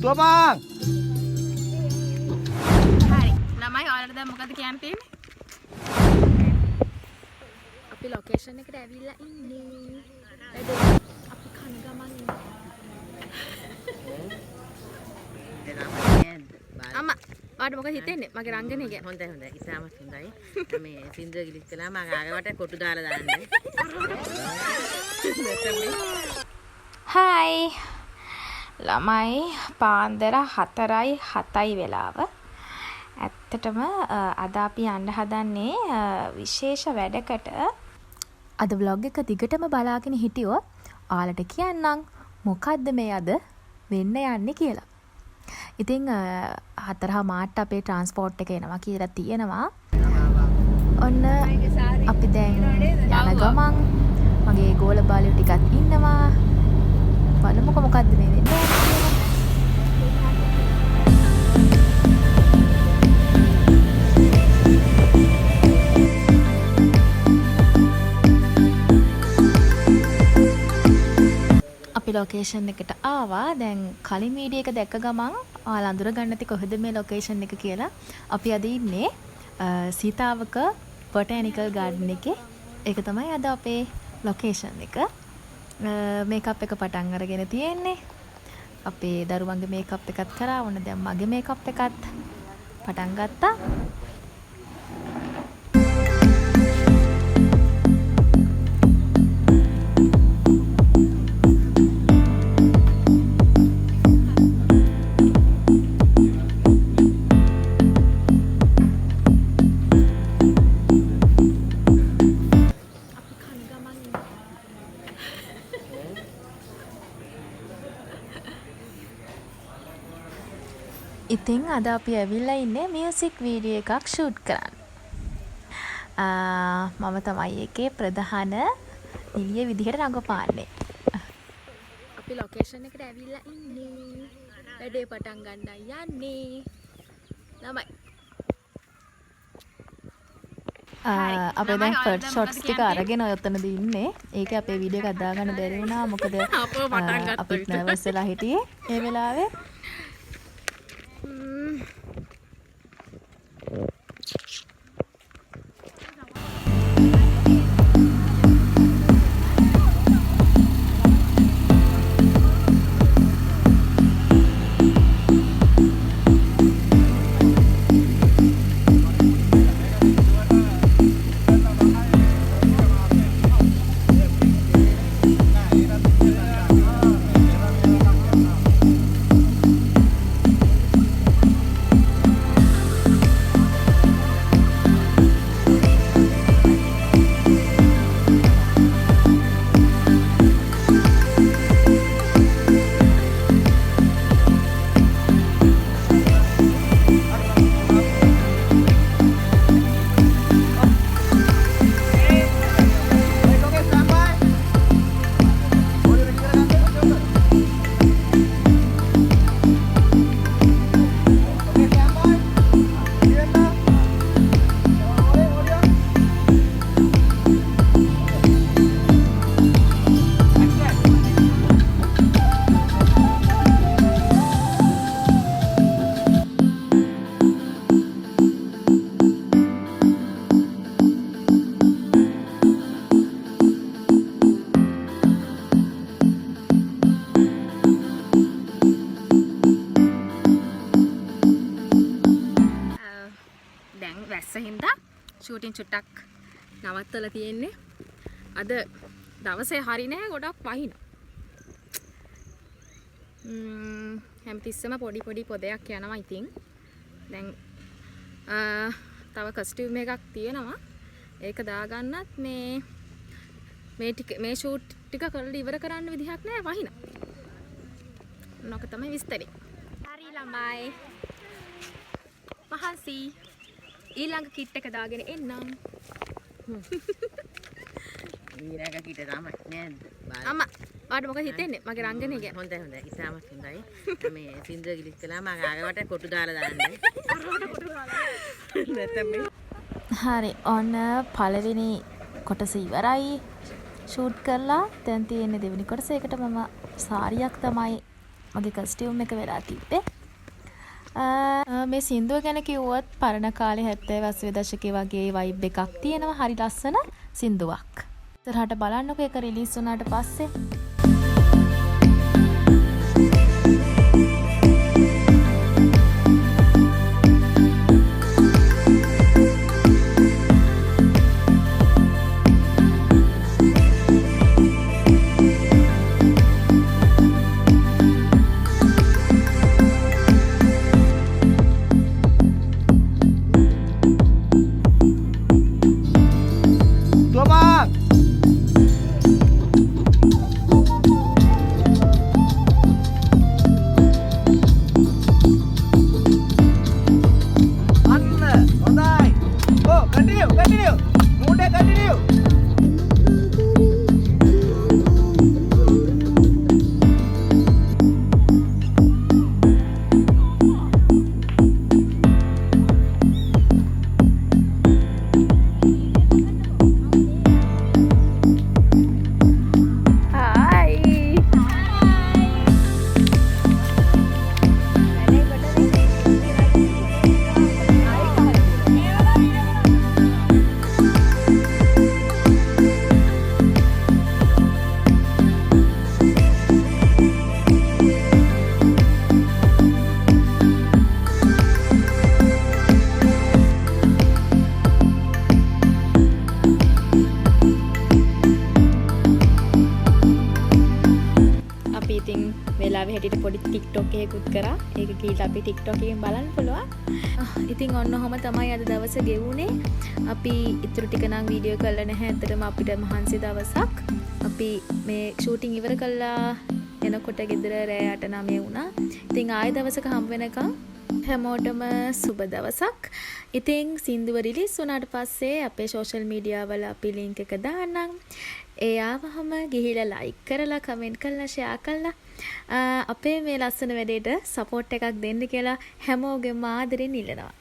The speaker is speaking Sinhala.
තුවපන්. හරි. ළමයි ඔයාලට දැන් මොකද කියන්න තියෙන්නේ? අපි ලොකේෂන් එකට ඇවිල්ලා ඉන්නේ. අපි කන ගමන් අම්මා ඔයාලට මොකද හිතෙන්නේ? මගේ රංගනය ගැන. හොඳයි හොඳයි. ඉතාමත් හොඳයි. මේ සින්දුව ගිලිස් කළා මම ආගවට කොටු දාලා දාන්න. හායි. ළමයි පාන්දර 4:07 වෙලාව. ඇත්තටම අද අපි යන්න හදන්නේ විශේෂ වැඩකට. අද vlog එක දිගටම බලාගෙන හිටියොත් ඔයාලට කියන්නම් මොකද්ද මේ අද වෙන්න යන්නේ කියලා. ඉතින් 4:00 අපේ ට්‍රාන්ස්පෝර්ට් එක එනවා කියලා තියෙනවා. ඔන්න අපි දැන් යන ගමන් මගේ ගෝල බාලියෝ ටිකක් ඉන්නවා. බලමුකෝ මොකද්ද මේ වෙන්නේ කියලා. අපි ලොකේෂන් එකට ආවා. දැන් කලින් වීඩියෝ එක දැක්ක ගමන් ඔයාලා අඳුර ගන්න ඇති කොහෙද මේ ලොකේෂන් එක කියලා. අපි අද ඉන්නේ සීතාවක බොටැනිකල් ගාඩන් එකේ. ඒක තමයි අද අපේ ලොකේෂන් එක. මේකප් එක පටන් අරගෙන තියෙන්නේ. අපේ දරුවන්ගේ මේකප් එකත් කරා. ඔන්න දැන් මගේ මේකප් එකත් පටන් ගත්තා. ඉතින් අද අපි ඇවිල්ලා ඉන්නේ මියුසික් වීඩියෝ එකක් ෂූට් කරන්න. මම තමයි එකේ ප්‍රධාන නිලිය විදිහට රඟපාන්නේ. අපි ලොකේෂන් එකට ඇවිල්ලා ඉන්නේ. වැඩේ පටන් ගන්න යන්නේ. ළමයි. අපේ දැන් ෆර්ස්ට් ෂොට්ස් ටික අරගෙන ඔතනදී ඉන්නේ. ඒක අපේ වීඩියෝ එක දාගන්න බැරි වුණා. මොකද අපිත් නර්වස් වෙලා හිටියේ ඒ වෙලාවේ. ෂූටින් චුට්ටක් නවත්තලා තියෙන්නේ. අද දවසේ හරි නෑ ගොඩක් වහිනවා. හැමතිස්සෙම පොඩි පොදයක් යනවා ඉතින්. දැන් තව කස්ටියුම් එකක් තියෙනවා. ඒක දාගන්නත් මේ ෂූට් ටික කරලා ඉවර කරන්න විදිහක් නෑ වහිනවා. මොනක තමයි විස්තරේ. හරි ළමයි. පහසි ඊළඟ කිට් එක දාගෙන එන්නම්. ඊළඟ කිට තමයි නේද? අම්මා ඔයාලට මොකද හිතෙන්නේ? මගේ රංගනය ගැන. හොඳයි හොඳයි. ඉතාමත් හොඳයි. මේ සින්දුව ගිලිස් කළා මම ආගවට කොටු දාලා දාන්න. හරි ඔන්න පළවෙනි කොටස ඉවරයි. ෂූට් කරලා දැන් තියෙන්නේ දෙවෙනි කොටස. ඒකට මම සාරියක් තමයි මගේ කස්ටියුම් එක වෙලා තිබ්බේ. මේ සින්දුව ගැන කිව්වොත් පරණ කාලේ 70 80 දශකයේ වගේ වයිබ් එකක් තියෙනවා. හරි ලස්සන සින්දුවක්. ඉතරහට බලන්නකෝ ඒක රිලීස් වුණාට පස්සේ. වෙලාවේ හැටියට පොඩි TikTok එකකුත් කරා. ඒක ගිහිල්ලා අපි TikTok එකෙන් බලන්න පුළුවන්. ඉතින් ඔන්න ඔහම තමයි අද දවසේ ගෙවුනේ. අපි ඊටු ටික නම් වීඩියෝ කරලා නැහැ. ඇත්තටම අපිට මහන්සි දවසක්. අපි මේ ෂූටින් ඉවර කළා එනකොට ගෙදර රෑ 8-9 වුණා. ඉතින් ආයෙ දවසක හම්බ වෙනකම් හැමෝටම සුබ දවසක්. ඉතින් සින්දුව රිලීස් වුණාට පස්සේ අපේ සෝෂල් මීඩියා වල අපි ලින්ක් එක දාන්නම්. ඒ ආවහම ගිහිල්ලා ලයික් කරලා කමෙන්ට් කරලා ෂෙයා කරලා අපේ මේ ලස්සන වැඩේට සපෝට් එකක් දෙන්න කියලා හැමෝගෙම ආදරෙන් ඉල්ලනවා.